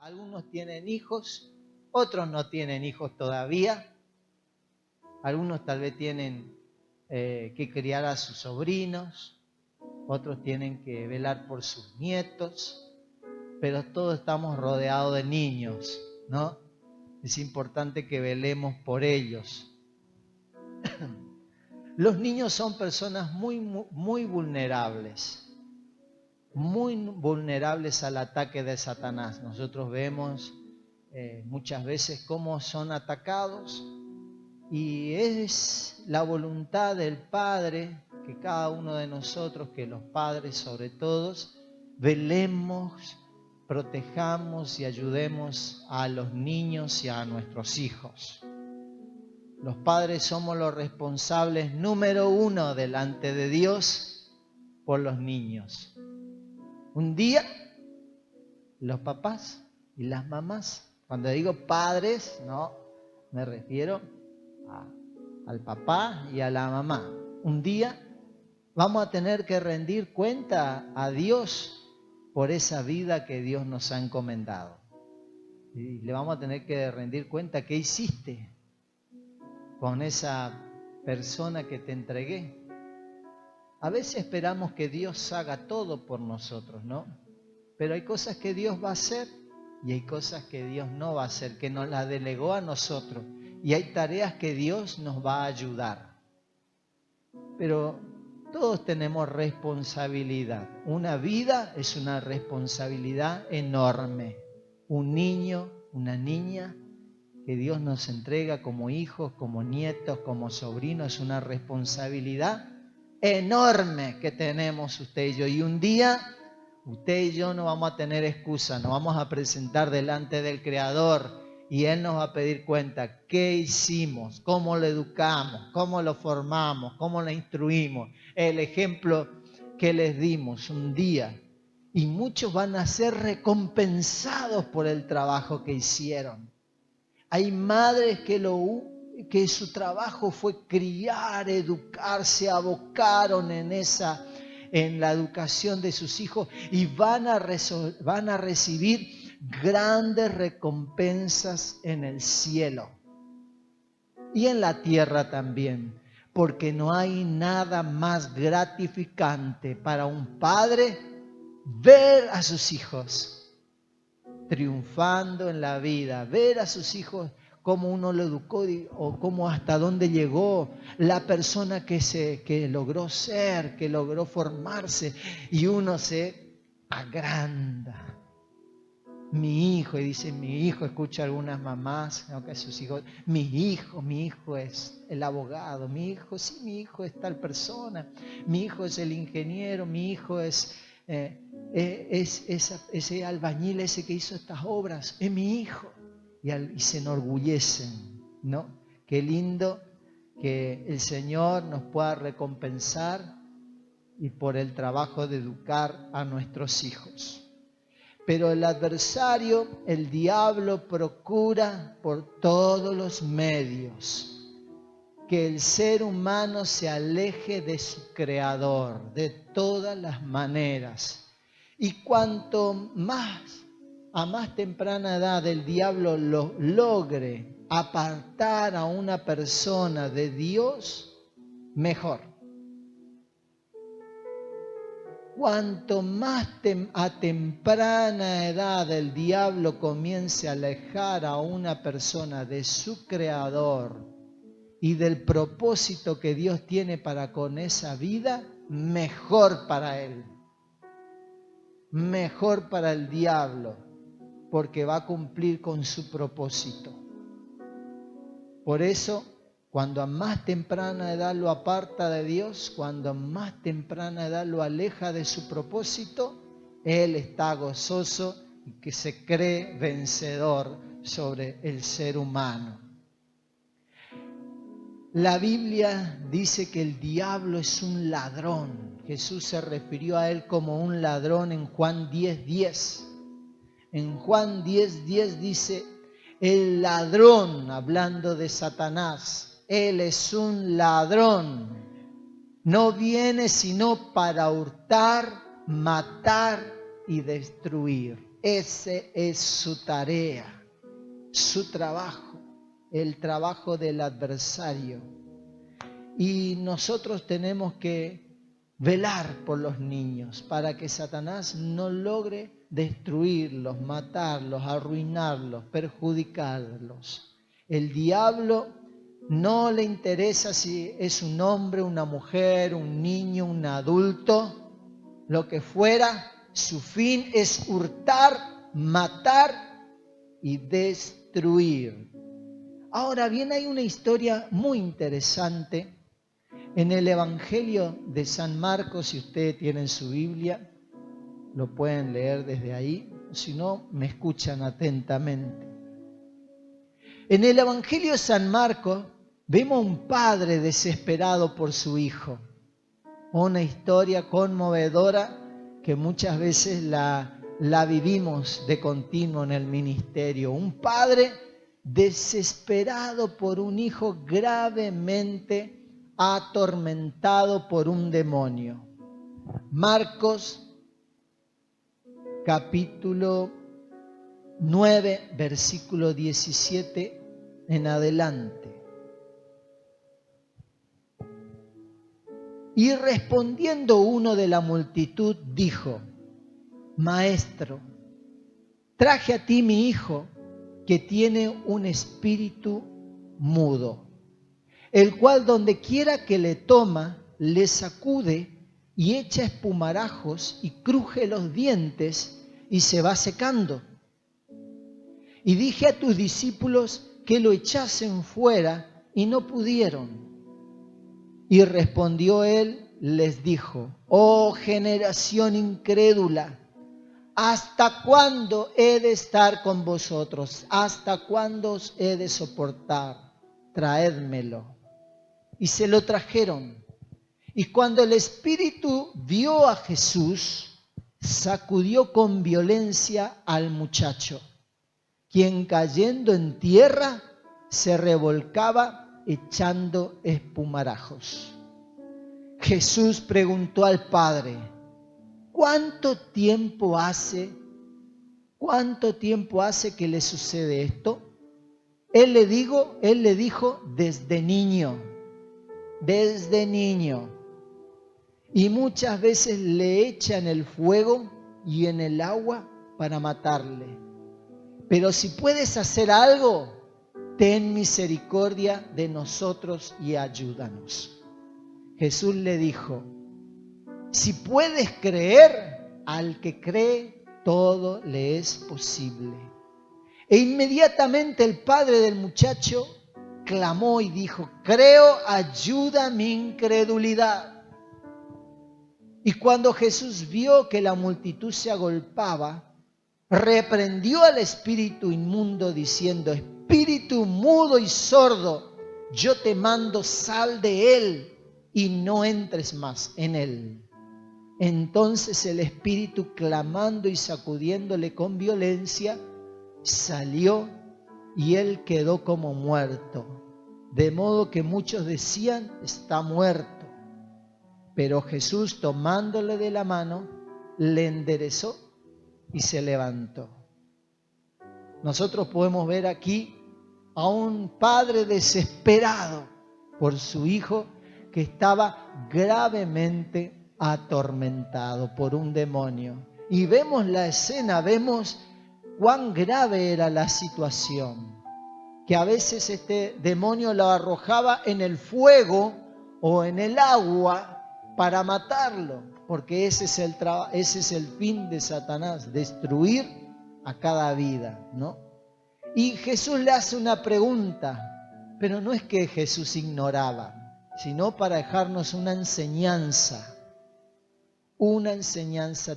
Algunos tienen hijos, otros no tienen hijos todavía. Algunos tal vez tienen que criar a sus sobrinos, otros tienen que velar por sus nietos, pero todos estamos rodeados de niños, ¿no? Es importante que velemos por ellos. Los niños son personas muy vulnerables al ataque de Satanás. Nosotros vemos muchas veces cómo son atacados y es la voluntad del Padre que cada uno de nosotros, que los padres sobre todos, velemos, protejamos y ayudemos a los niños y a nuestros hijos. Los padres somos los responsables número 1 delante de Dios por los niños. Un día, los papás y las mamás, cuando digo padres, no me refiero al papá y a la mamá. Un día vamos a tener que rendir cuenta a Dios por esa vida que Dios nos ha encomendado. Y le vamos a tener que rendir cuenta qué hiciste con esa persona que te entregué. A veces esperamos que Dios haga todo por nosotros, ¿no? Pero hay cosas que Dios va a hacer y hay cosas que Dios no va a hacer, que nos las delegó a nosotros. Y hay tareas que Dios nos va a ayudar. Pero todos tenemos responsabilidad. Una vida es una responsabilidad enorme. Un niño, una niña que Dios nos entrega como hijos, como nietos, como sobrinos, es una responsabilidad enorme que tenemos usted y yo. Y un día, usted y yo no vamos a tener excusa, nos vamos a presentar delante del Creador y Él nos va a pedir cuenta qué hicimos, cómo lo educamos, cómo lo formamos, cómo lo instruimos, el ejemplo que les dimos un día. Y muchos van a ser recompensados por el trabajo que hicieron. Hay madres que su trabajo fue criar, educar, se abocaron en la educación de sus hijos y van a recibir grandes recompensas en el cielo y en la tierra también, porque no hay nada más gratificante para un padre ver a sus hijos triunfando en la vida, ver a sus hijos cómo uno lo educó o cómo hasta dónde llegó la persona que logró ser, que logró formarse, y uno se agranda. Mi hijo, y dice mi hijo, escucha algunas mamás, ¿no?, que sus hijos, mi hijo es el abogado, mi hijo es tal persona, mi hijo es el ingeniero, mi hijo es ese albañil, ese que hizo estas obras, es mi hijo. Y se enorgullecen, ¿no? Qué lindo que el Señor nos pueda recompensar y por el trabajo de educar a nuestros hijos. Pero el adversario, el diablo, procura por todos los medios que el ser humano se aleje de su Creador, de todas las maneras. Y cuanto más, a más temprana edad, el diablo logre apartar a una persona de Dios, mejor. Cuanto más a temprana edad el diablo comience a alejar a una persona de su Creador y del propósito que Dios tiene para con esa vida, mejor para él. Mejor para el diablo, porque va a cumplir con su propósito. Por eso, cuando a más temprana edad lo aparta de Dios, cuando a más temprana edad lo aleja de su propósito, él está gozoso y que se cree vencedor sobre el ser humano. La Biblia dice que el diablo es un ladrón. Jesús se refirió a él como un ladrón en Juan 10:10. En Juan 10:10 dice, el ladrón, hablando de Satanás, él es un ladrón. No viene sino para hurtar, matar y destruir. Ese es su tarea, su trabajo, el trabajo del adversario. Y nosotros tenemos que velar por los niños para que Satanás no logre destruirlos, matarlos, arruinarlos, perjudicarlos. El diablo no le interesa si es un hombre, una mujer, un niño, un adulto, lo que fuera. Su fin es hurtar, matar y destruir. Ahora bien, hay una historia muy interesante en el Evangelio de San Marcos. Si ustedes tienen su Biblia, lo pueden leer desde ahí, si no, me escuchan atentamente. En el Evangelio de San Marcos vemos un padre desesperado por su hijo. Una historia conmovedora que muchas veces la vivimos de continuo en el ministerio. Un padre desesperado por un hijo gravemente atormentado por un demonio. Marcos capítulo 9, versículo 17 en adelante. Y respondiendo uno de la multitud dijo: Maestro, traje a ti mi hijo que tiene un espíritu mudo, el cual donde quiera que le toma, le sacude y echa espumarajos y cruje los dientes y se va secando. Y dije a tus discípulos que lo echasen fuera y no pudieron. Y respondió él, les dijo: oh generación incrédula, ¿hasta cuándo he de estar con vosotros? ¿Hasta cuándo os he de soportar? Traédmelo. Y se lo trajeron. Y cuando el espíritu vio a Jesús, sacudió con violencia al muchacho, quien cayendo en tierra se revolcaba echando espumarajos. Jesús preguntó al Padre: ¿Cuánto tiempo hace que le sucede esto? Él le dijo, desde niño. Y muchas veces le echan el fuego y en el agua para matarle. Pero si puedes hacer algo, ten misericordia de nosotros y ayúdanos. Jesús le dijo: si puedes creer, al que cree, todo le es posible. E inmediatamente el padre del muchacho clamó y dijo: creo, ayuda mi incredulidad. Y cuando Jesús vio que la multitud se agolpaba, reprendió al espíritu inmundo diciendo: espíritu mudo y sordo, yo te mando, sal de él y no entres más en él. Entonces el espíritu, clamando y sacudiéndole con violencia, salió y él quedó como muerto. De modo que muchos decían: está muerto. Pero Jesús, tomándole de la mano, le enderezó y se levantó. Nosotros podemos ver aquí a un padre desesperado por su hijo que estaba gravemente atormentado por un demonio. Y vemos la escena, vemos cuán grave era la situación, que a veces este demonio lo arrojaba en el fuego o en el agua para matarlo, porque ese es el fin de Satanás, destruir a cada vida, ¿no? Y Jesús le hace una pregunta, pero no es que Jesús ignoraba, sino para dejarnos una enseñanza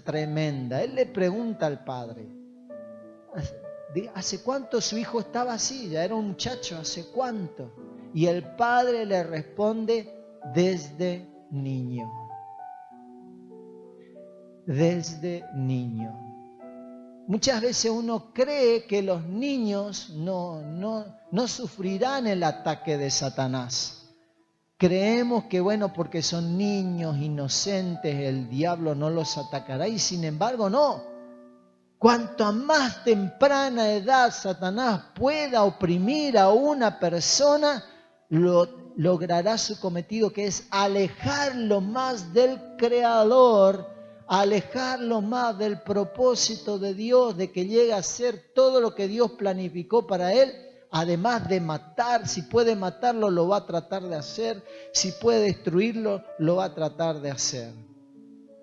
tremenda. Él le pregunta al Padre: ¿hace cuánto su hijo estaba así? Ya era un muchacho, ¿hace cuánto? Y el Padre le responde: desde niño. Desde niño. Muchas veces uno cree que los niños no sufrirán el ataque de Satanás. Creemos que porque son niños inocentes, el diablo no los atacará, y sin embargo no. Cuanto a más temprana edad Satanás pueda oprimir a una persona, logrará su cometido, que es alejarlo más del Creador, alejarlo más del propósito de Dios, de que llegue a ser todo lo que Dios planificó para él. Además de matar, si puede matarlo, lo va a tratar de hacer. Si puede destruirlo, lo va a tratar de hacer.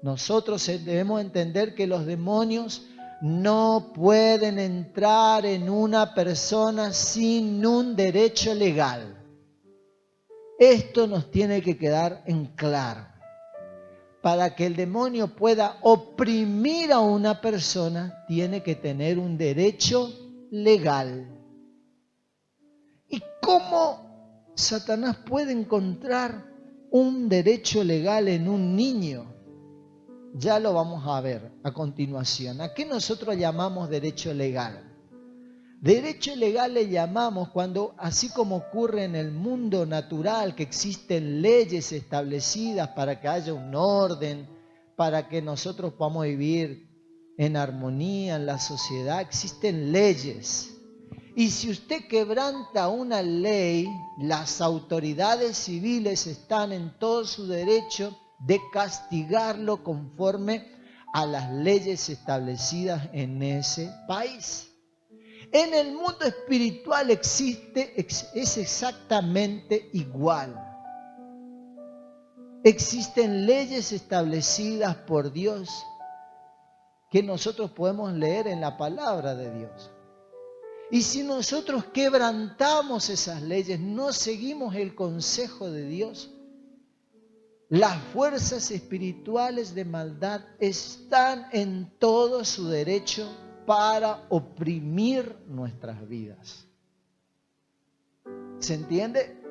Nosotros debemos entender que los demonios no pueden entrar en una persona sin un derecho legal. Esto nos tiene que quedar en claro. Para que el demonio pueda oprimir a una persona, tiene que tener un derecho legal. ¿Y cómo Satanás puede encontrar un derecho legal en un niño? Ya lo vamos a ver a continuación. ¿A qué nosotros llamamos derecho legal? Derecho legal le llamamos cuando, así como ocurre en el mundo natural, que existen leyes establecidas para que haya un orden, para que nosotros podamos vivir en armonía en la sociedad, existen leyes. Y si usted quebranta una ley, las autoridades civiles están en todo su derecho de castigarlo conforme a las leyes establecidas en ese país. En el mundo espiritual es exactamente igual. Existen leyes establecidas por Dios que nosotros podemos leer en la palabra de Dios. Y si nosotros quebrantamos esas leyes, no seguimos el consejo de Dios, las fuerzas espirituales de maldad están en todo su derecho para oprimir nuestras vidas. ¿Se entiende?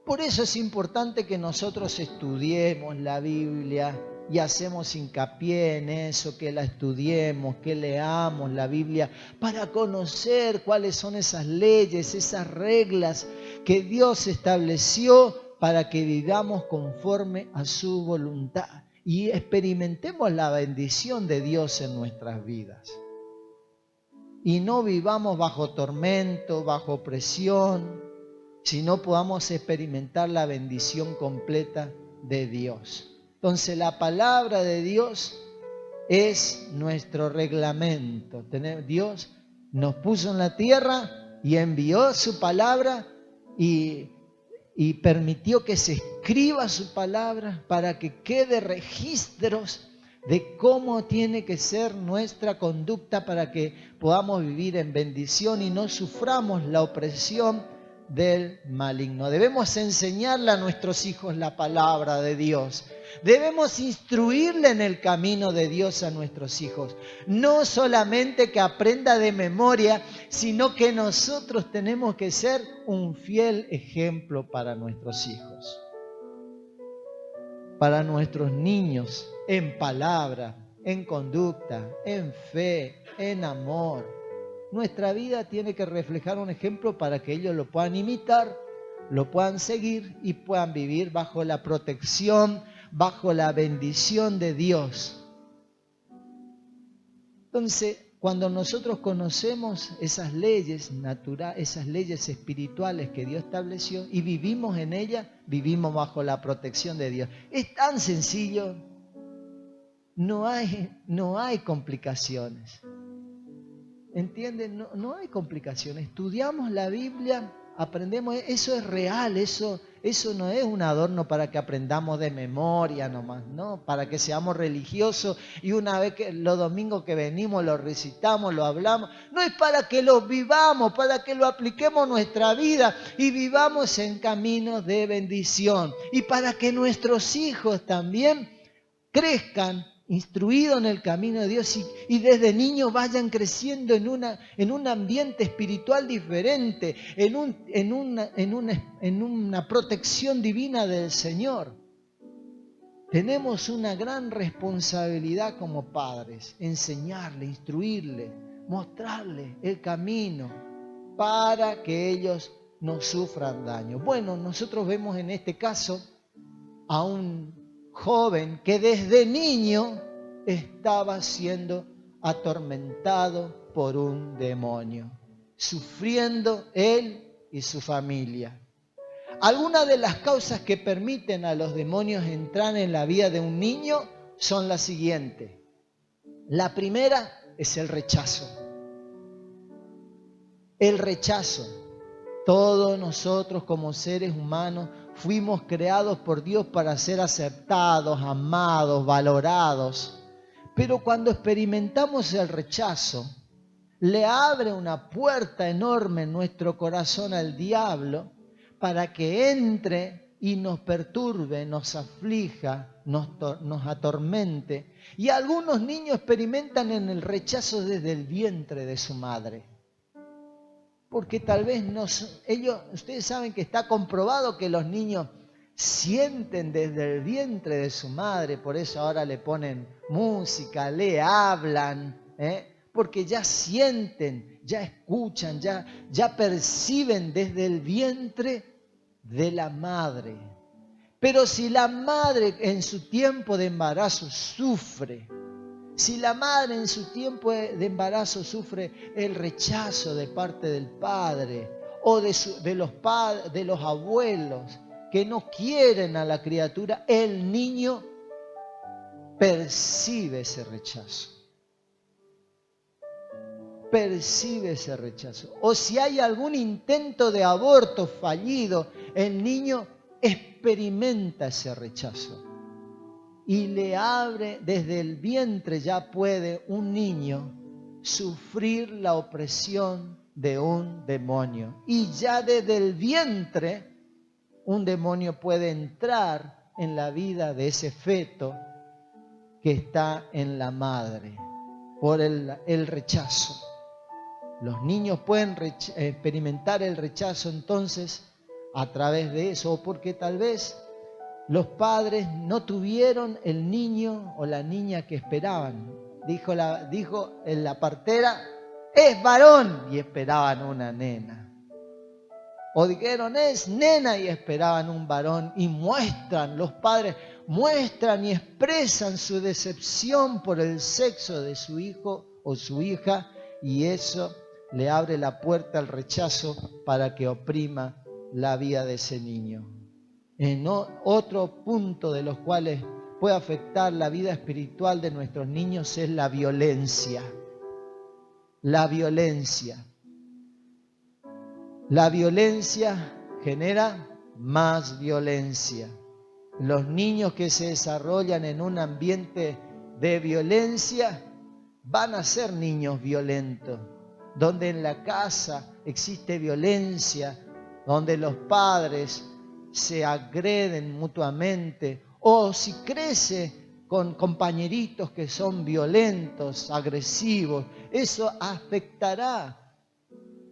Por eso es importante que nosotros estudiemos la Biblia y hacemos hincapié en eso, que la estudiemos, que leamos la Biblia para conocer cuáles son esas leyes, esas reglas que Dios estableció para que vivamos conforme a su voluntad y experimentemos la bendición de Dios en nuestras vidas. Y no vivamos bajo tormento, bajo opresión, sino podamos experimentar la bendición completa de Dios. Entonces la palabra de Dios es nuestro reglamento. Dios nos puso en la tierra y envió su palabra y permitió que se escriba su palabra para que quede registros de cómo tiene que ser nuestra conducta para que podamos vivir en bendición y no suframos la opresión del maligno. Debemos enseñarle a nuestros hijos la palabra de Dios. Debemos instruirle en el camino de Dios a nuestros hijos. No solamente que aprenda de memoria, sino que nosotros tenemos que ser un fiel ejemplo para nuestros hijos, para nuestros niños, en palabra, en conducta, en fe, en amor. Nuestra vida tiene que reflejar un ejemplo para que ellos lo puedan imitar, lo puedan seguir y puedan vivir bajo la protección, bajo la bendición de Dios. Entonces, cuando nosotros conocemos esas leyes naturales, esas leyes espirituales que Dios estableció y vivimos en ellas, vivimos bajo la protección de Dios. Es tan sencillo, no hay complicaciones. ¿Entienden? No hay complicaciones. Estudiamos la Biblia, aprendemos, eso es real, eso no es un adorno para que aprendamos de memoria nomás, no, para que seamos religiosos y una vez que los domingos que venimos lo recitamos, lo hablamos, no es para que lo vivamos, para que lo apliquemos en nuestra vida y vivamos en caminos de bendición y para que nuestros hijos también crezcan instruidos en el camino de Dios y desde niños vayan creciendo en un ambiente espiritual diferente, en una protección divina del Señor. Tenemos una gran responsabilidad como padres, enseñarle, instruirle, mostrarle el camino para que ellos no sufran daño. Bueno, nosotros vemos en este caso a un joven que desde niño estaba siendo atormentado por un demonio, sufriendo él y su familia. Algunas de las causas que permiten a los demonios entrar en la vida de un niño son las siguientes. La primera es el rechazo. El rechazo. Todos nosotros como seres humanos fuimos creados por Dios para ser aceptados, amados, valorados. Pero cuando experimentamos el rechazo, le abre una puerta enorme en nuestro corazón al diablo para que entre y nos perturbe, nos aflija, nos atormente. Y algunos niños experimentan en el rechazo desde el vientre de su madre. Porque tal vez ustedes saben que está comprobado que los niños sienten desde el vientre de su madre, por eso ahora le ponen música, le hablan, porque ya sienten, ya escuchan, ya perciben desde el vientre de la madre. Pero si la madre en su tiempo de embarazo sufre, si la madre en su tiempo de embarazo sufre el rechazo de parte del padre o de los abuelos que no quieren a la criatura, el niño percibe ese rechazo. Percibe ese rechazo. O si hay algún intento de aborto fallido, el niño experimenta ese rechazo. Y le abre, desde el vientre ya puede un niño sufrir la opresión de un demonio. Y ya desde el vientre un demonio puede entrar en la vida de ese feto que está en la madre por el rechazo. Los niños pueden experimentar el rechazo entonces a través de eso, porque tal vez los padres no tuvieron el niño o la niña que esperaban. Dijo en la partera, es varón, y esperaban una nena. O dijeron, es nena, y esperaban un varón. Y los padres muestran y expresan su decepción por el sexo de su hijo o su hija, y eso le abre la puerta al rechazo para que oprima la vida de ese niño. Otro punto de los cuales puede afectar la vida espiritual de nuestros niños es la violencia. La violencia. La violencia genera más violencia. Los niños que se desarrollan en un ambiente de violencia van a ser niños violentos, donde en la casa existe violencia, donde los padres se agreden mutuamente, o si crece con compañeritos que son violentos, agresivos, eso afectará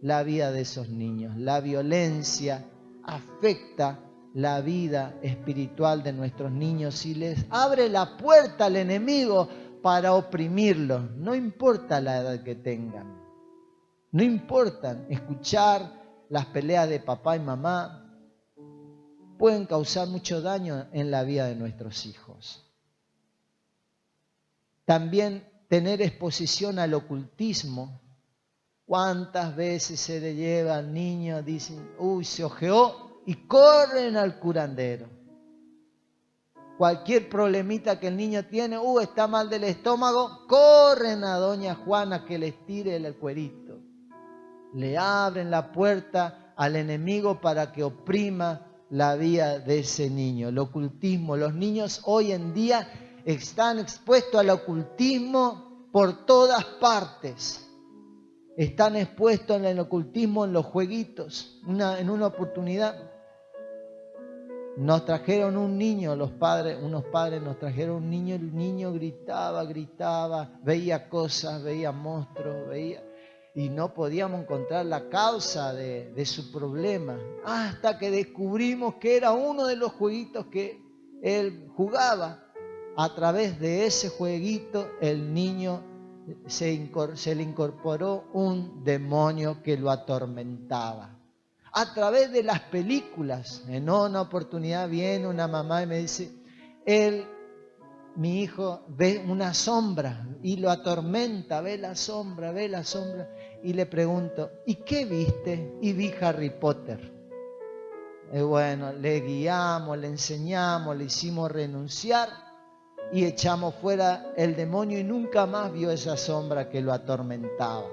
la vida de esos niños. La violencia afecta la vida espiritual de nuestros niños y les abre la puerta al enemigo para oprimirlos. No importa la edad que tengan, no importa escuchar las peleas de papá y mamá, pueden causar mucho daño en la vida de nuestros hijos. También tener exposición al ocultismo. ¿Cuántas veces se le lleva al niño? Dicen, se ojeó, y corren al curandero. Cualquier problemita que el niño tiene, está mal del estómago, corren a doña Juana que les tire el cuerito. Le abren la puerta al enemigo para que oprima la vida de ese niño. El ocultismo. Los niños hoy en día están expuestos al ocultismo por todas partes. Están expuestos en el ocultismo, en los jueguitos. En una oportunidad nos trajeron un niño, unos padres nos trajeron un niño, el niño gritaba, veía cosas, veía monstruos, y no podíamos encontrar la causa de su problema, hasta que descubrimos que era uno de los jueguitos que él jugaba. A través de ese jueguito el niño se le incorporó un demonio que lo atormentaba. A través de las películas, en una oportunidad viene una mamá y me dice, él mi hijo ve una sombra y lo atormenta, ve la sombra, y le pregunto, ¿y qué viste? Y vi Harry Potter. Y bueno, le guiamos, le enseñamos, le hicimos renunciar y echamos fuera el demonio y nunca más vio esa sombra que lo atormentaba.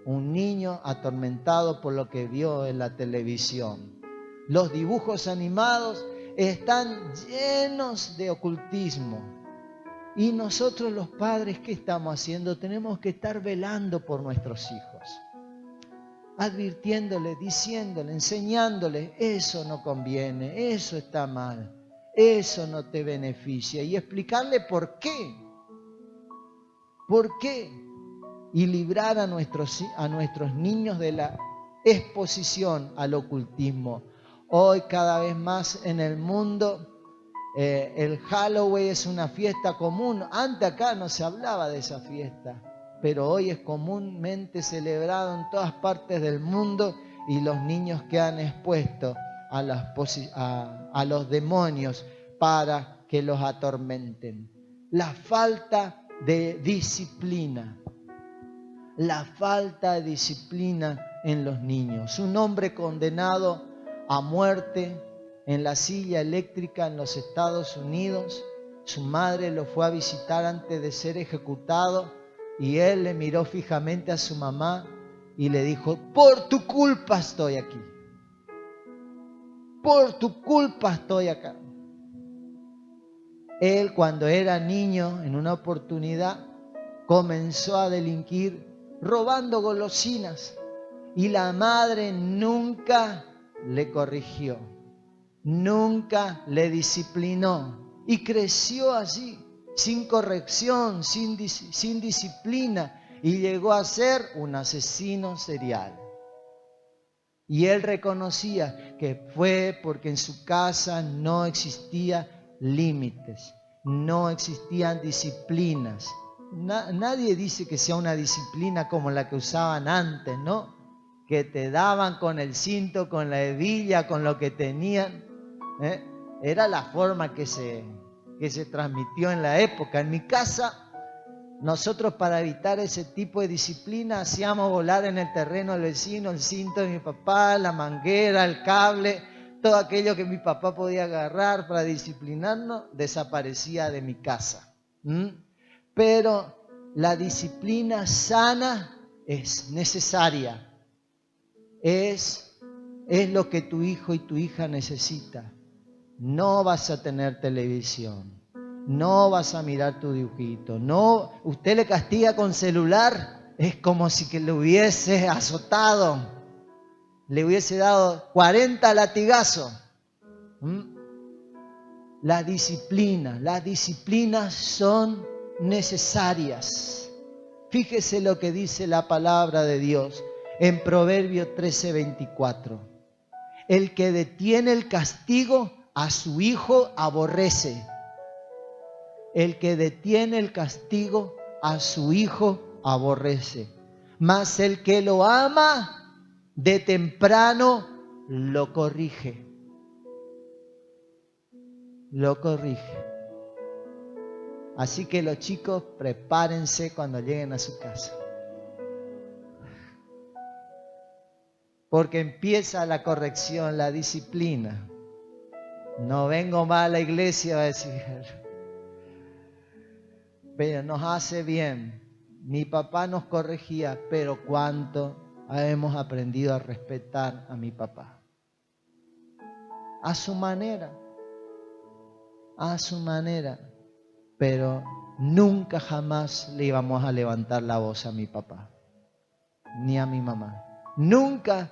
Un niño atormentado por lo que vio en la televisión. Los dibujos animados están llenos de ocultismo. Y nosotros los padres, ¿qué estamos haciendo? Tenemos que estar velando por nuestros hijos. Advirtiéndole, diciéndole, enseñándole, eso no conviene, eso está mal, eso no te beneficia. Y explicarle por qué. ¿Por qué? Y librar a nuestros niños de la exposición al ocultismo. Hoy cada vez más en el mundo el Halloween es una fiesta común. Antes acá no se hablaba de esa fiesta, pero hoy es comúnmente celebrado en todas partes del mundo y los niños quedan expuestos a los demonios para que los atormenten. La falta de disciplina. La falta de disciplina en los niños. Un hombre condenado a muerte en la silla eléctrica en los Estados Unidos. Su madre lo fue a visitar antes de ser ejecutado y él le miró fijamente a su mamá y le dijo, por tu culpa estoy aquí. Por tu culpa estoy acá. Él, cuando era niño, en una oportunidad, comenzó a delinquir robando golosinas y la madre nunca le corrigió, nunca le disciplinó y creció así, sin corrección, sin disciplina, y llegó a ser un asesino serial. Y él reconocía que fue porque en su casa no existían límites, no existían disciplinas. Nadie dice que sea una disciplina como la que usaban antes, ¿no? Que te daban con el cinto, con la hebilla, con lo que tenían. Era la forma que se transmitió en la época. En mi casa, nosotros para evitar ese tipo de disciplina hacíamos volar en el terreno del vecino el cinto de mi papá, la manguera, el cable, todo aquello que mi papá podía agarrar para disciplinarnos, desaparecía de mi casa. Pero la disciplina sana es necesaria. Es lo que tu hijo y tu hija necesitan. No vas a tener televisión. No vas a mirar tu dibujito. No, usted le castiga con celular. Es como si que le hubiese azotado. Le hubiese dado 40 latigazos. Las disciplinas son necesarias. Fíjese lo que dice la palabra de Dios en Proverbios 13:24. El que detiene el castigo a su hijo aborrece. El que detiene el castigo a su hijo aborrece. Mas el que lo ama de temprano lo corrige. Lo corrige. Así que los chicos, prepárense cuando lleguen a su casa. Porque empieza la corrección, la disciplina. No vengo más a la iglesia, va a decir. Pero nos hace bien. Mi papá nos corregía, pero cuánto hemos aprendido a respetar a mi papá. A su manera. A su manera. Pero nunca jamás le íbamos a levantar la voz a mi papá. Ni a mi mamá. Nunca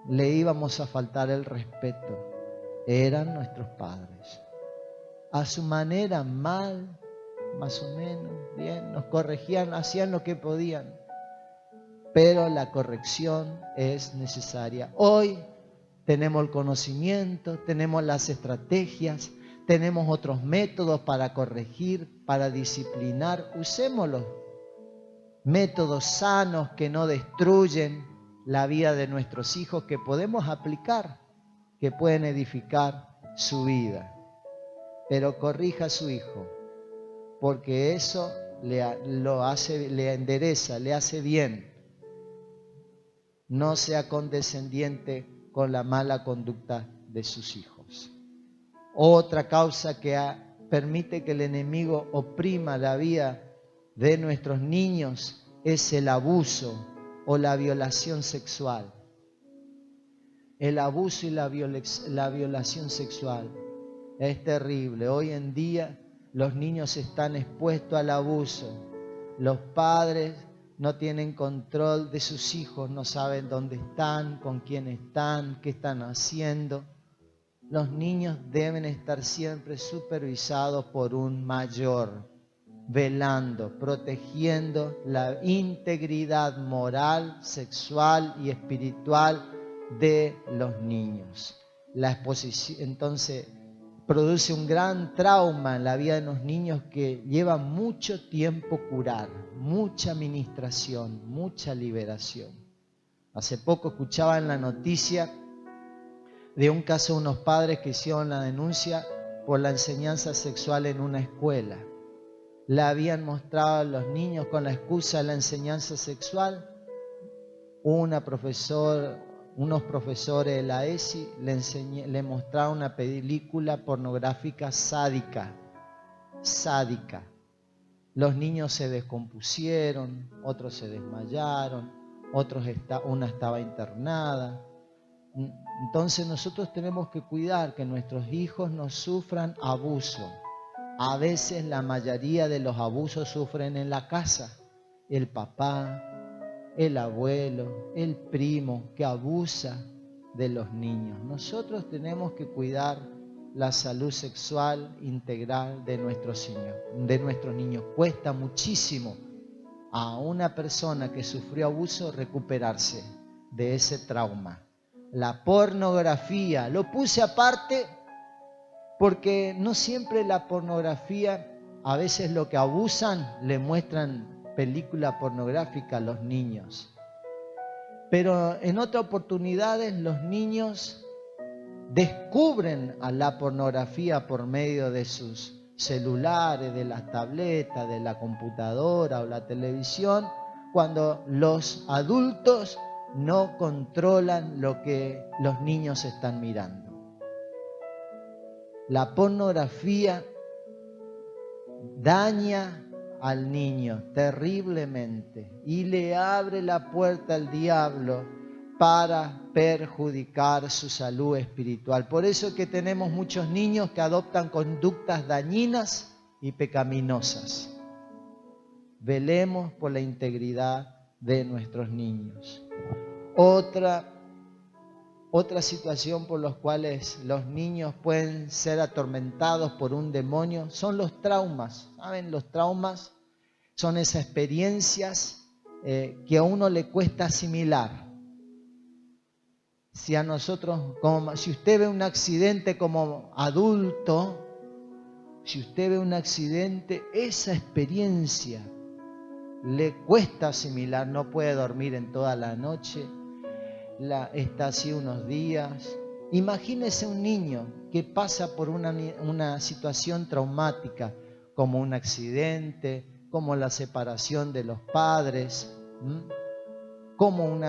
le íbamos a faltar el respeto. Eran nuestros padres. A su manera, mal, más o menos, bien, nos corregían, hacían lo que podían. Pero la corrección es necesaria. Hoy tenemos el conocimiento, tenemos las estrategias, tenemos otros métodos para corregir, para disciplinar. Usémoslos. Métodos sanos que no destruyen la vida de nuestros hijos, que podemos aplicar, que pueden edificar su vida. Pero corrija a su hijo, porque eso le endereza, le hace bien. No sea condescendiente con la mala conducta de sus hijos. Otra causa que permite que el enemigo oprima la vida de nuestros niños es el abuso o la violación sexual. El abuso y la violación sexual es terrible. Hoy en día los niños están expuestos al abuso. Los padres no tienen control de sus hijos, no saben dónde están, con quién están, qué están haciendo. Los niños deben estar siempre supervisados por un mayor, velando, protegiendo la integridad moral, sexual y espiritual de los niños. La exposición, entonces, produce un gran trauma en la vida de los niños que lleva mucho tiempo curar, mucha administración, mucha liberación. Hace poco escuchaba en la noticia de un caso de unos padres que hicieron la denuncia por la enseñanza sexual en una escuela. La habían mostrado a los niños con la excusa de la enseñanza sexual. Unos profesores de la ESI le mostraron una película pornográfica sádica. Los niños se descompusieron, otros se desmayaron, una estaba internada. Entonces nosotros tenemos que cuidar que nuestros hijos no sufran abuso. A veces la mayoría de los abusos sufren en la casa. El papá, el abuelo, el primo que abusa de los niños. Nosotros tenemos que cuidar la salud sexual integral de nuestros niños. Cuesta muchísimo a una persona que sufrió abuso recuperarse de ese trauma. La pornografía, lo puse aparte porque no siempre la pornografía, a veces lo que abusan le muestran película pornográfica a los niños. Pero en otras oportunidades los niños descubren a la pornografía por medio de sus celulares, de las tabletas, de la computadora o la televisión, cuando los adultos no controlan lo que los niños están mirando. La pornografía daña al niño terriblemente y le abre la puerta al diablo para perjudicar su salud espiritual. Por eso es que tenemos muchos niños que adoptan conductas dañinas y pecaminosas. Velemos por la integridad de nuestros niños. Otra situación por las cuales los niños pueden ser atormentados por un demonio son los traumas. ¿Saben? Los traumas son esas experiencias que a uno le cuesta asimilar. Si usted ve un accidente como adulto, esa experiencia le cuesta asimilar, no puede dormir en toda la noche. Está así unos días. Imagínese un niño que pasa por una situación traumática, como un accidente, como la separación de los padres, como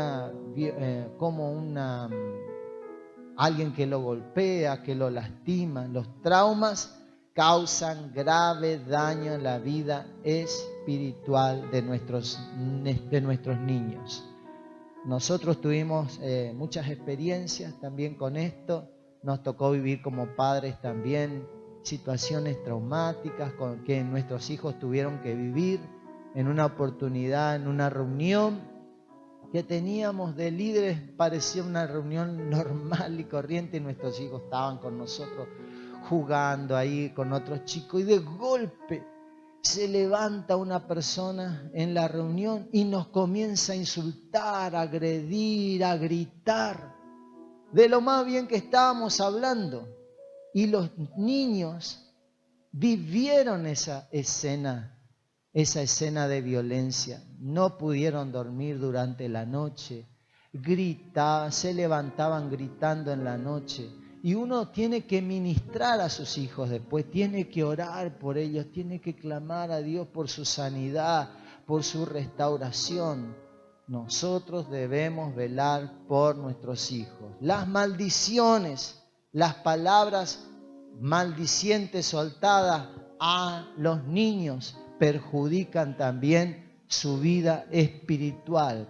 alguien que lo golpea, que lo lastima. Los traumas causan grave daño en la vida espiritual de nuestros niños. Nosotros tuvimos muchas experiencias también con esto. Nos tocó vivir como padres también situaciones traumáticas que nuestros hijos tuvieron que vivir. En una oportunidad, en una reunión que teníamos de líderes, parecía una reunión normal y corriente, y nuestros hijos estaban con nosotros jugando ahí con otros chicos, y de golpe se levanta una persona en la reunión y nos comienza a insultar, a agredir, a gritar de lo más bien que estábamos hablando. Y los niños vivieron esa escena de violencia. No pudieron dormir durante la noche, se levantaban gritando en la noche. Y uno tiene que ministrar a sus hijos después, tiene que orar por ellos, tiene que clamar a Dios por su sanidad, por su restauración. Nosotros debemos velar por nuestros hijos. Las maldiciones, las palabras maldicientes soltadas a los niños perjudican también su vida espiritual.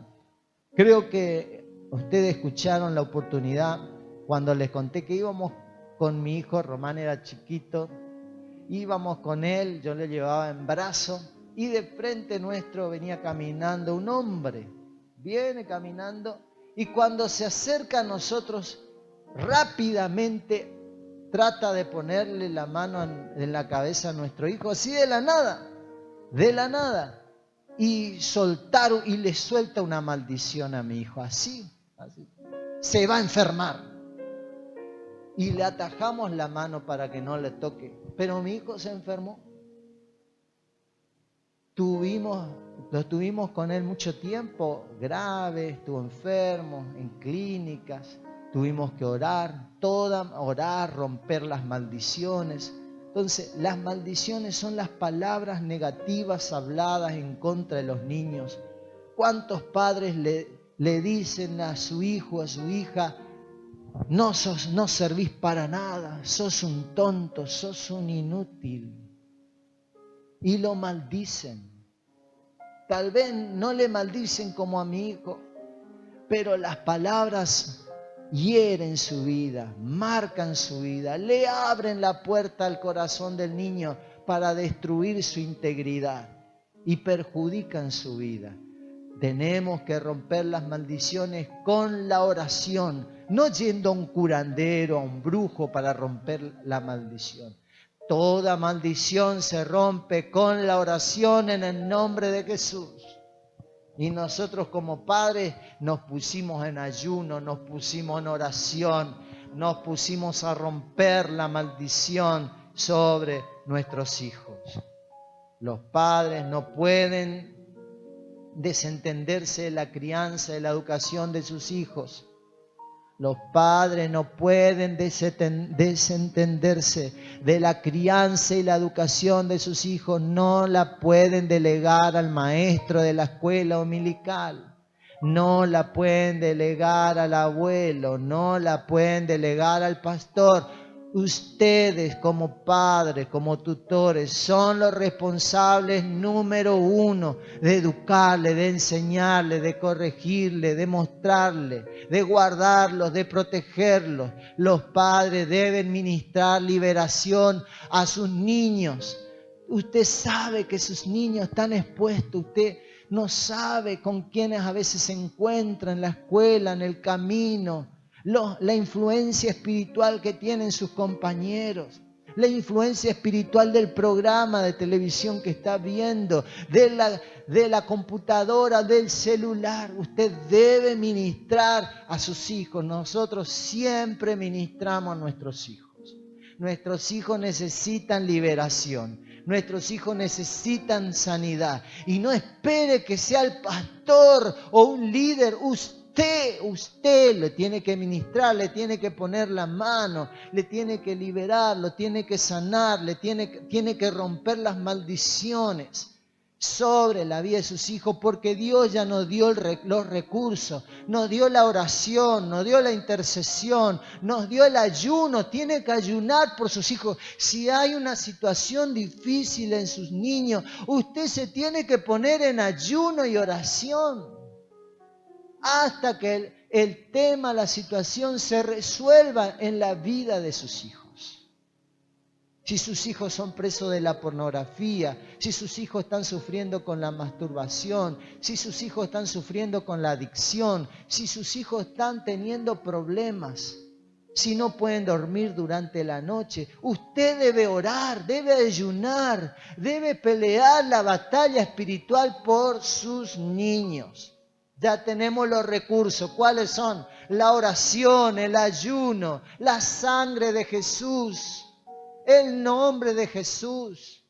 Creo que ustedes escucharon la oportunidad cuando les conté que íbamos con mi hijo, Román era chiquito, íbamos con él, yo le llevaba en brazo y de frente nuestro venía caminando un hombre, viene caminando y cuando se acerca a nosotros rápidamente trata de ponerle la mano en la cabeza a nuestro hijo, así de la nada. Y le suelta una maldición a mi hijo, así. Se va a enfermar. Y le atajamos la mano para que no le toque. Pero mi hijo se enfermó. Lo tuvimos con él mucho tiempo, grave, estuvo enfermo, en clínicas. Tuvimos que orar, romper las maldiciones. Entonces, las maldiciones son las palabras negativas habladas en contra de los niños. ¿Cuántos padres le dicen a su hijo, a su hija, no servís para nada, sos un tonto, sos un inútil? Y lo maldicen. Tal vez no le maldicen como a mi hijo, pero las palabras hieren su vida, marcan su vida, le abren la puerta al corazón del niño para destruir su integridad y perjudican su vida. Tenemos que romper las maldiciones con la oración, no yendo a un curandero, a un brujo para romper la maldición. Toda maldición se rompe con la oración en el nombre de Jesús. Y nosotros como padres nos pusimos en ayuno, nos pusimos en oración, nos pusimos a romper la maldición sobre nuestros hijos. Los padres no pueden desentenderse de la crianza, de la educación de sus hijos. Los padres no pueden desentenderse de la crianza y la educación de sus hijos. No la pueden delegar al maestro de la escuela dominical. No la pueden delegar al abuelo. No la pueden delegar al pastor. Ustedes como padres, como tutores, son los responsables número uno de educarle, de enseñarle, de corregirle, de mostrarle, de guardarlos, de protegerlos. Los padres deben ministrar liberación a sus niños. Usted sabe que sus niños están expuestos. Usted no sabe con quiénes a veces se encuentran en la escuela, en el camino. La influencia espiritual que tienen sus compañeros, la influencia espiritual del programa de televisión que está viendo, de la computadora, del celular. Usted debe ministrar a sus hijos. Nosotros siempre ministramos a nuestros hijos. Nuestros hijos necesitan liberación. Nuestros hijos necesitan sanidad. Y no espere que sea el pastor o un líder. Usted le tiene que ministrar, le tiene que poner la mano, le tiene que liberar, lo tiene que sanar, tiene que romper las maldiciones sobre la vida de sus hijos, porque Dios ya nos dio los recursos, nos dio la oración, nos dio la intercesión, nos dio el ayuno. Tiene que ayunar por sus hijos. Si hay una situación difícil en sus niños, usted se tiene que poner en ayuno y oración hasta que el tema, la situación se resuelva en la vida de sus hijos. Si sus hijos son presos de la pornografía, si sus hijos están sufriendo con la masturbación, si sus hijos están sufriendo con la adicción, si sus hijos están teniendo problemas, si no pueden dormir durante la noche, usted debe orar, debe ayunar, debe pelear la batalla espiritual por sus niños. Ya tenemos los recursos. ¿Cuáles son? La oración, el ayuno, la sangre de Jesús, el nombre de Jesús,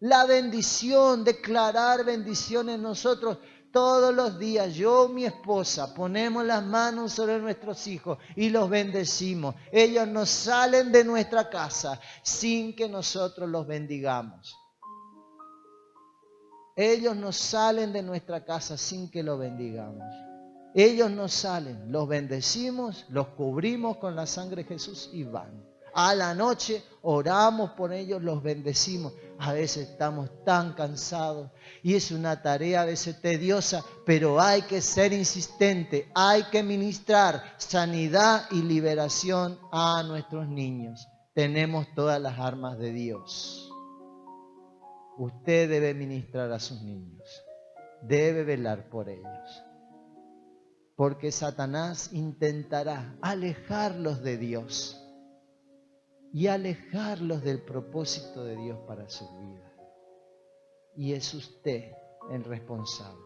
la bendición, declarar bendición en nosotros. Todos los días yo, mi esposa, ponemos las manos sobre nuestros hijos y los bendecimos. Ellos no salen de nuestra casa sin que nosotros los bendigamos. Ellos no salen de nuestra casa sin que los bendigamos. Ellos no salen, los bendecimos, los cubrimos con la sangre de Jesús y van. A la noche oramos por ellos, los bendecimos. A veces estamos tan cansados y es una tarea a veces tediosa, pero hay que ser insistente, hay que ministrar sanidad y liberación a nuestros niños. Tenemos todas las armas de Dios. Usted debe ministrar a sus niños, debe velar por ellos, porque Satanás intentará alejarlos de Dios y alejarlos del propósito de Dios para sus vidas. Y es usted el responsable,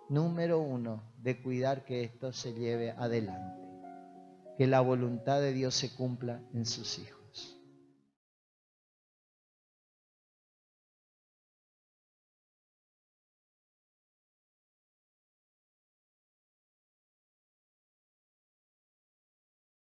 número 1, de cuidar que esto se lleve adelante, que la voluntad de Dios se cumpla en sus hijos.